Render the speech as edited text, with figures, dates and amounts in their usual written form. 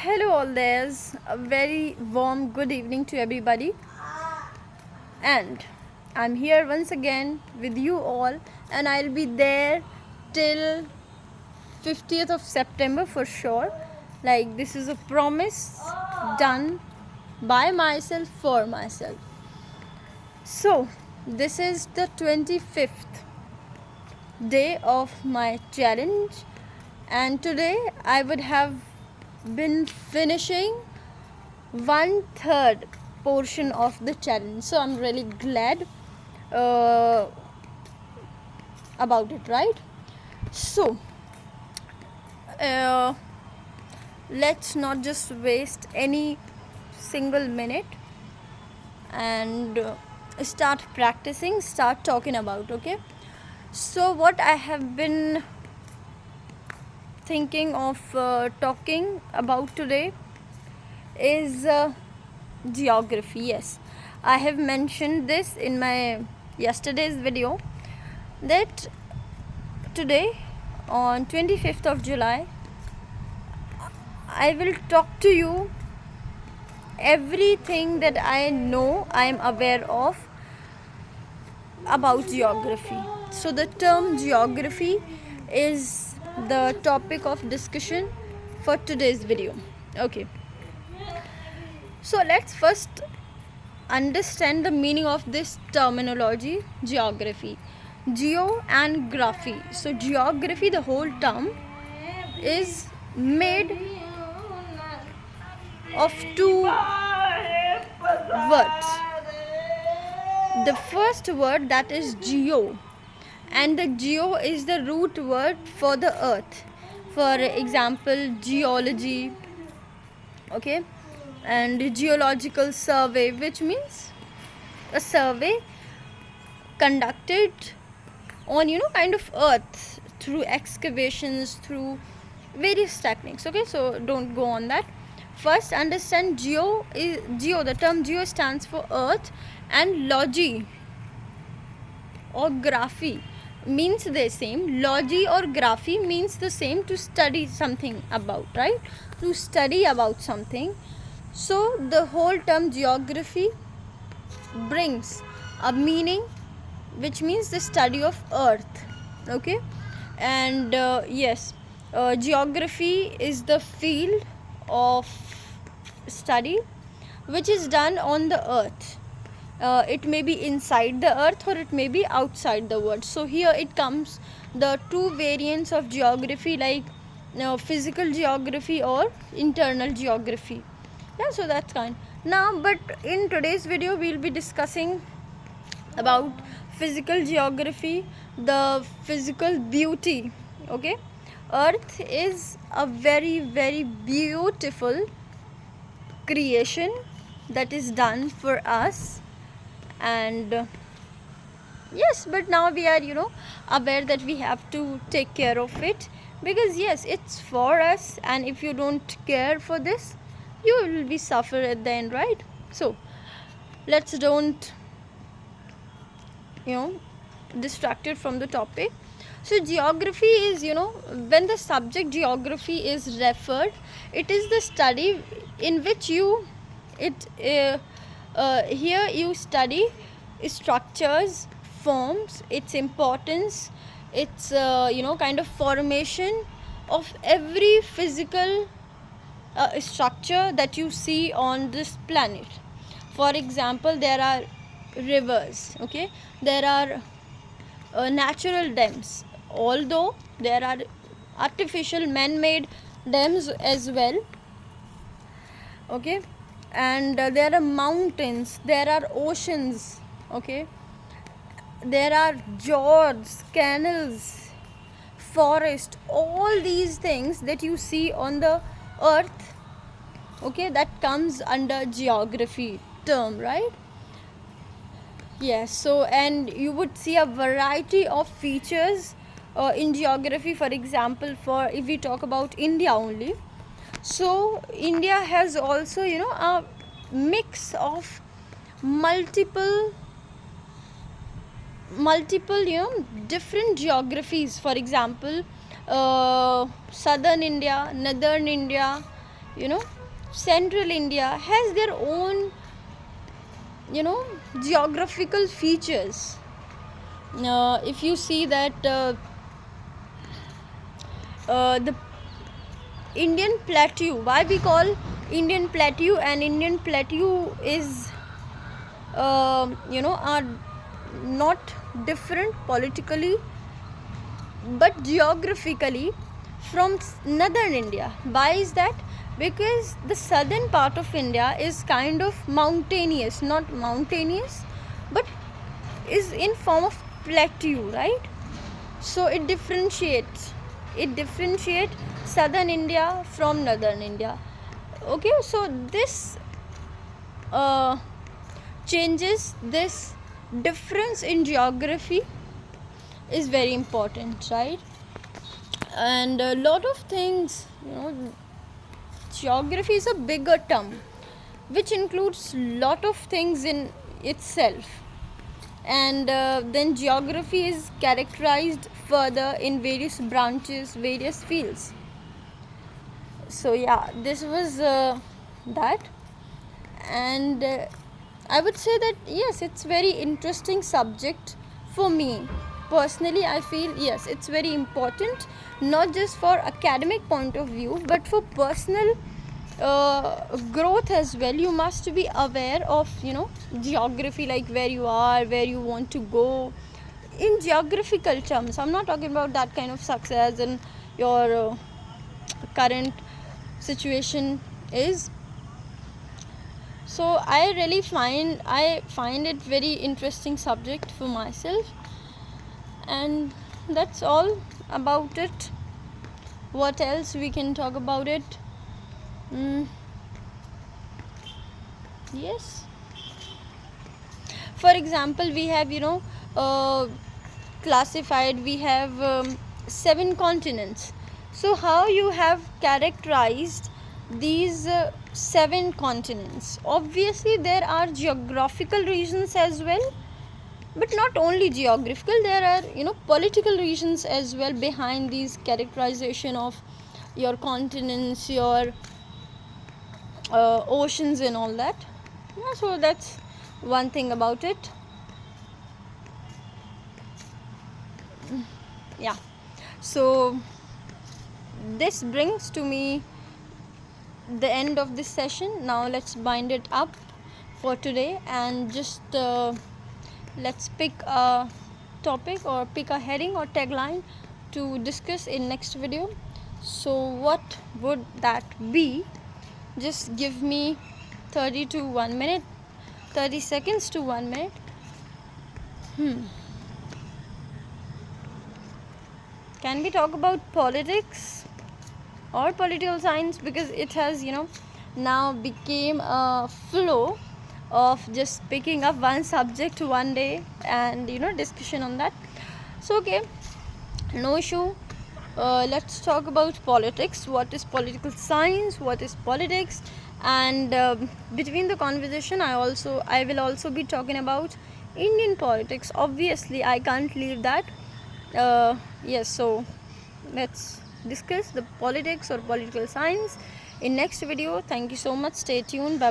Hello, all there's a very warm good evening to everybody, and I'm here once again with you all, and I'll be there till 50th of September for sure. Like, this is a promise done by myself for myself. So, this is the 25th day of my challenge, and today I would have been finishing 1/3 portion of the challenge, so I'm really glad about it, right? So uh, let's not just waste any single minute and start practicing, start talking about. Okay, so what I have been thinking of talking about today is geography. Yes, I have mentioned this in my yesterday's video that today on 25th of July I will talk to you everything that I know, I am aware of about geography. So the term geography is the topic of discussion for today's video. Okay, so let's first understand the meaning of this terminology, geography. Geo and graphy. So geography, the whole term, is made of two words. The first word, that is geo, and the geo is the root word for the earth. For example, geology, okay, and geological survey, which means a survey conducted on kind of earth through excavations, through various techniques. Okay, so don't go on that. First understand geo. The term geo stands for earth, and logy or graphy means the same. Logy or graphy means the same, to study something about, right? To study about something. So the whole term geography brings a meaning which means the study of earth. Okay, and yes, geography is the field of study which is done on the earth. It may be inside the earth or it may be outside the world. So here it comes the two variants of geography, like physical geography or internal geography. Yeah, so that's kind. Now, but in today's video we'll be discussing about physical geography, the physical beauty. Okay, earth is a very, very beautiful creation that is done for us, and yes, but now we are aware that we have to take care of it, because yes, it's for us, and if you don't care for this, you will be suffer at the end, right? So let's don't distracted from the topic. So geography is, when the subject geography is referred, it is the study in which here you study structures, forms, its importance, its kind of formation of every physical structure that you see on this planet. For example, there are rivers, okay, there are natural dams, although there are artificial man-made dams as well. Okay, and there are mountains, there are oceans, okay, there are fjords, canals, forest, all these things that you see on the earth, okay, that comes under geography term, right? Yes, so and you would see a variety of features in geography. For example, for if we talk about India only, so India has also a mix of multiple different geographies. For example, southern India, northern India, Central India has their own geographical features. If you see that the Indian plateau, why we call Indian plateau, and Indian plateau is are not different politically but geographically from northern India. Why is that? Because the southern part of India is kind of mountainous, not mountainous, but is in form of plateau, right? So it differentiates southern India from northern India. Okay, so this changes, this difference in geography is very important, right? And a lot of things, geography is a bigger term which includes lot of things in itself. And then geography is characterized further in various branches, various fields. So yeah, this was that. And I would say that yes, it's very interesting subject for me personally. I feel yes, it's very important, not just for academic point of view but for personal growth as well. You must be aware of geography, like where you are, where you want to go in geographical terms. I'm not talking about that kind of success and your current situation is. So I really find it very interesting subject for myself, and that's all about it. What else we can talk about it? Yes, for example, we have classified, we have 7 continents. So how you have characterized these 7 continents? Obviously there are geographical regions as well, but not only geographical, there are political regions as well behind these characterization of your continents, your oceans and all that. Yeah, so that's one thing about it. Yeah, so this brings to me the end of this session. Now let's bind it up for today and just let's pick a topic or pick a heading or tagline to discuss in next video. So what would that be? Just give me 30 to 1 minute, 30 seconds to 1 minute. Can we talk about politics or political science? Because it has now became a flow of just picking up one subject one day and discussion on that. So okay, no issue. Let's talk about politics. What is political science? What is politics? And between the conversation, I will also be talking about Indian politics. Obviously, I can't leave that. Yes, so let's discuss the politics or political science in next video. Thank you so much. Stay tuned. Bye.